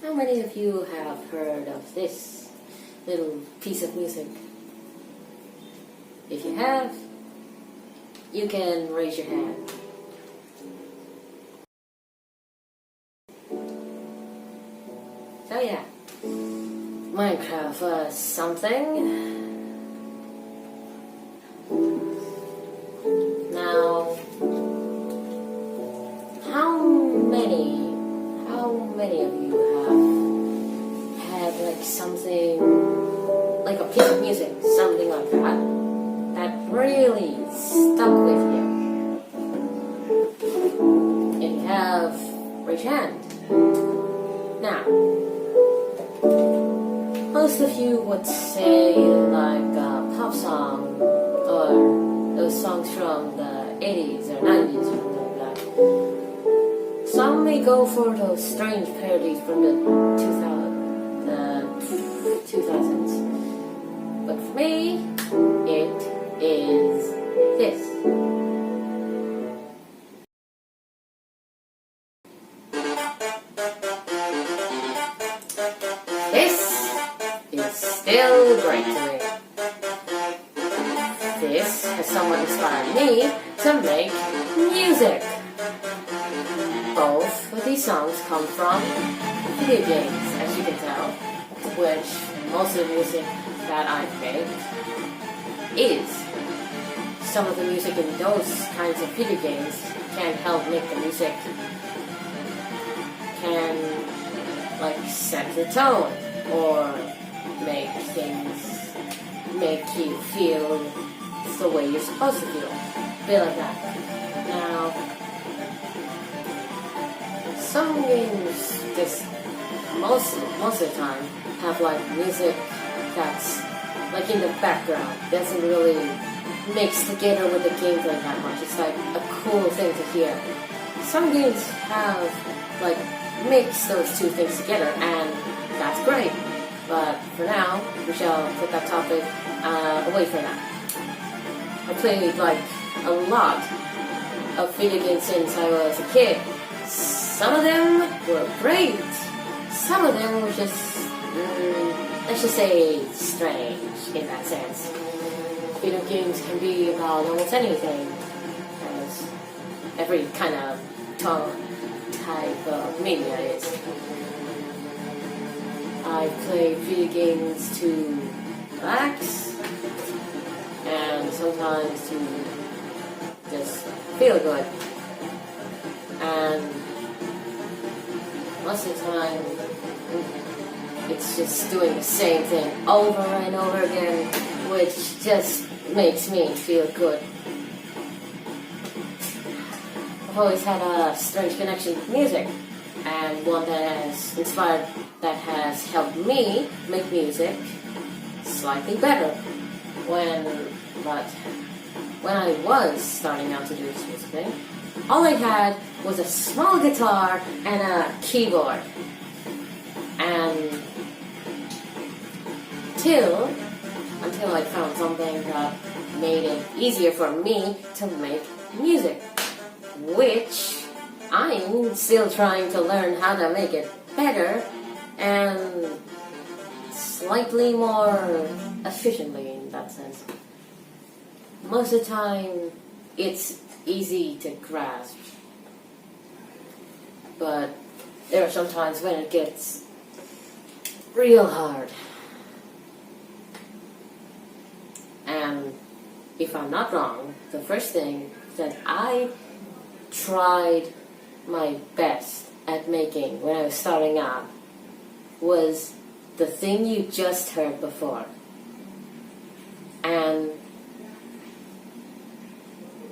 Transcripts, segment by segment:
How many of you have heard of this little piece of music? If you have, you can raise your hand. So yeah, Minecraft was something. Now, how many of you have had like something, like a piece of music, something like that, that really stuck with you? If you have, raise your hand. Now, most of you would say like a pop song or those songs from the 80s or 90s or something like that. Some may go for those strange parodies from the 2000s. But for me, it is this. This is still great to me. This has somewhat inspired me to make music. Both of these songs come from video games, as you can tell, which most of the music that I make is. Some of the music in those kinds of video games can help make the music, can like set the tone or make you feel the way you're supposed to feel. Feel like that. Now, some games just most of the time have like music that's like in the background, doesn't really mix together with the gameplay that much. It's like a cool thing to hear. Some games have like mix those two things together, and that's great. But for now, we shall put that topic away for now. I played like a lot of video games since I was a kid. Some of them were great. Some of them were just, let's just say, strange in that sense. Video games can be about almost anything, as every kind of type of media is. I play video games to relax and sometimes to just feel good. And most of the time, it's just doing the same thing over and over again, which just makes me feel good. I've always had a strange connection with music, and one that has helped me make music slightly better. When I was starting out to do this music thing, all I had was a small guitar and a keyboard. And until I found something that made it easier for me to make music, which I'm still trying to learn how to make it better and slightly more efficiently in that sense. Most of the time, it's easy to grasp, but there are some times when it gets real hard. And if I'm not wrong, the first thing that I tried my best at making when I was starting out was the thing you just heard before. And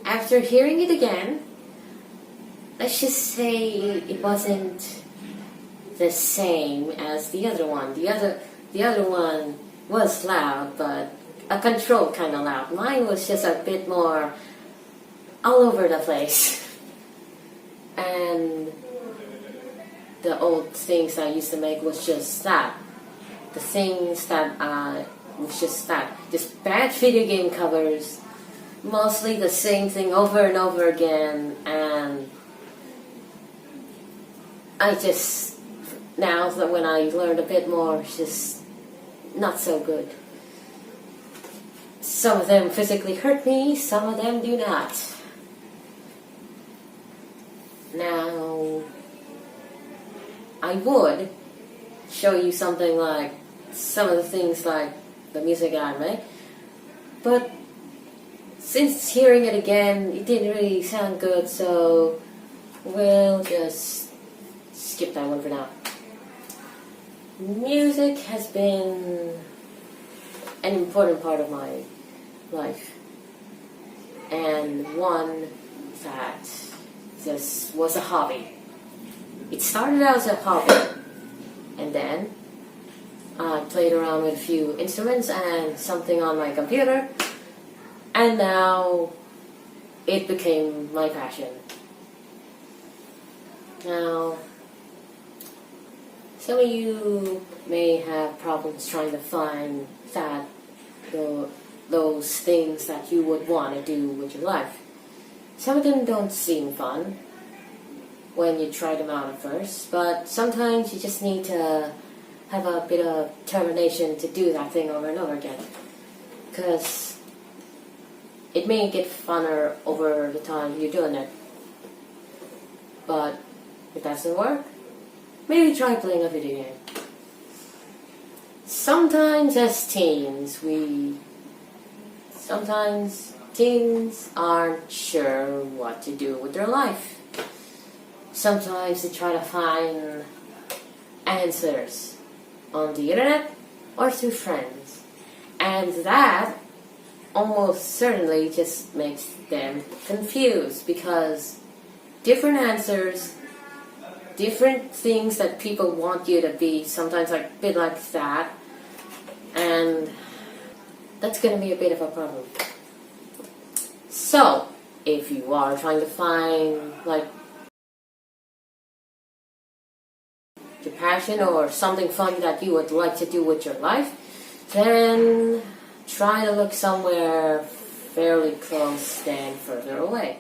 after hearing it again, let's just say it wasn't the same as the other one. The other one was loud, but a controlled kind of loud. Mine was just a bit more all over the place. And the old things I used to make was just that. The things that was just that. Just bad video game covers, mostly the same thing over and over again, and I just now that when I learned a bit more, it's just not so good. Some of them physically hurt me, some of them do not. Now, I would show you something like some of the things like the music I make, but since hearing it again, it didn't really sound good, so we'll just skip that one for now. Music has been an important part of my life, and one that just was a hobby. It started out as a hobby, and then I played around with a few instruments and something on my computer, and now it became my passion. Now, some of you may have problems trying to find those things that you would want to do with your life. Some of them don't seem fun when you try them out at first, but sometimes you just need to have a bit of determination to do that thing over and over again, because it may get funner over the time you're doing it. But if that doesn't work, maybe try playing a video game. Sometimes as teens, teens aren't sure what to do with their life. Sometimes they try to find answers on the internet or through friends, and that almost certainly just makes them confused, because different answers, different things that people want you to be, sometimes like a bit like that, and that's going to be a bit of a problem. So, if you are trying to find like your passion or something fun that you would like to do with your life, then try to look somewhere fairly close than further away.